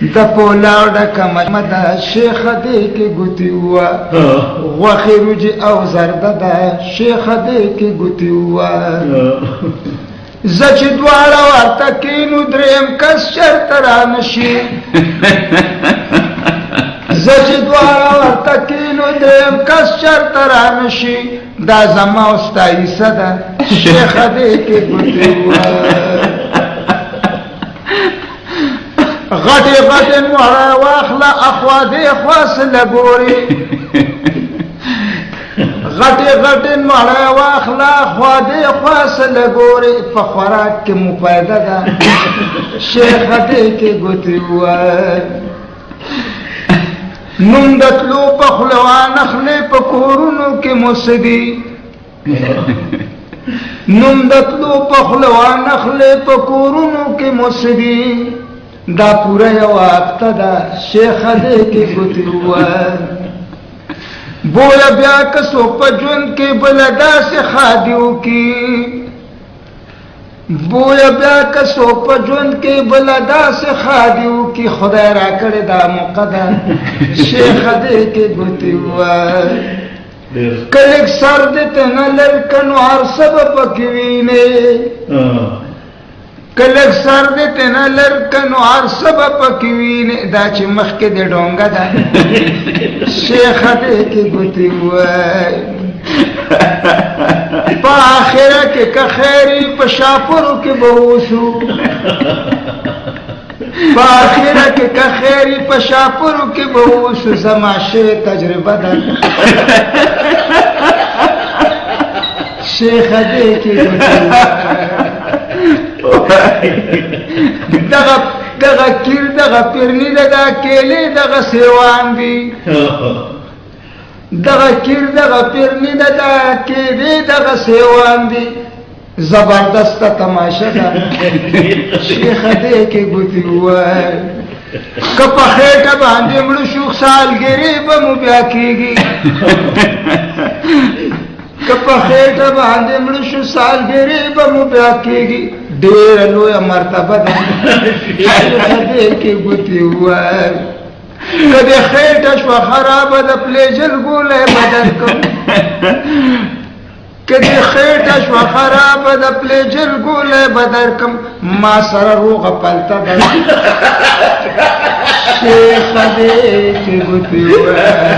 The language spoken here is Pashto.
د پولاو ډکه مجمه ده شیخه دې کې ګوتې ووه غوښې روجې او زرده ده شیخه دې کې ګوتې ووه زه چې دواړه ورته کېنو درېیم کس چېرته رانه شي زه چې دواړه ورته کېنو درېیم کس چېرته رانه شي دا زما او ستا حصه ده شیخه دې کې ګوتې ووه غټې غټې نوړه واخله اخوا دې خوا سله ګورې غټې غټې نوړه واخله اخوا دې خوا سله ګورې په خوراک کې مو فایده ده شیخه دې کې ګوتې ووایه نوم د تلو په خوله وانخلې په کورونو کې مو څه دي نوم د تلو په خوله وانخلې په کورونو کې مو څه دي دا پورا یو هفته ده شیخه دې کې ګوتې ووایه بویه بیا که څوک په ژوند کې بله داسې ښادي وکړي بویه بیا که څوک په ژوند کې بله داسې ښادي وکړي خدای راکړې دا موقع ده شیخه دې کې ګوتې ووایه که لږ سر دې ته نه لر که نو هر څه به پکې وینې کلک سر دې ته نه لر که نو هر څه به پکې وینې دا چې مخکې دې ډونګه ده شیخه دې کې ګوتې ووایه په آخره کې که خیري په شاپرو کې به اوسو په آخره کې که خیري په شاپرو کې به اوسو زما شوې تجربه ده شیخه دې کې ګوتې ووایه دغه کیر دغه پیرنی دغه کېلې دغه سیوان دي دغه کیر دغه پیرنی دغه کېلې دغه سیوان دي زبردست تماشا ده شیخه دې کې ګوتې ووایه که په خېټه باندې مړه شو سالګرې به مو بیا کېږي که په خېټه باندې مړه شو سالګرې به مو بیا کېږي ډېره لویه مرتبه ده شیخه دې کې ګوتې ووایه که دې خېټه شوه خرابه د پلې جلګولی به درکړم که دې خېټه شوه خرابه د پلې جلګولی به درکړم ما سره روغه پلته ده شیخه دې کې ګوتې ووایه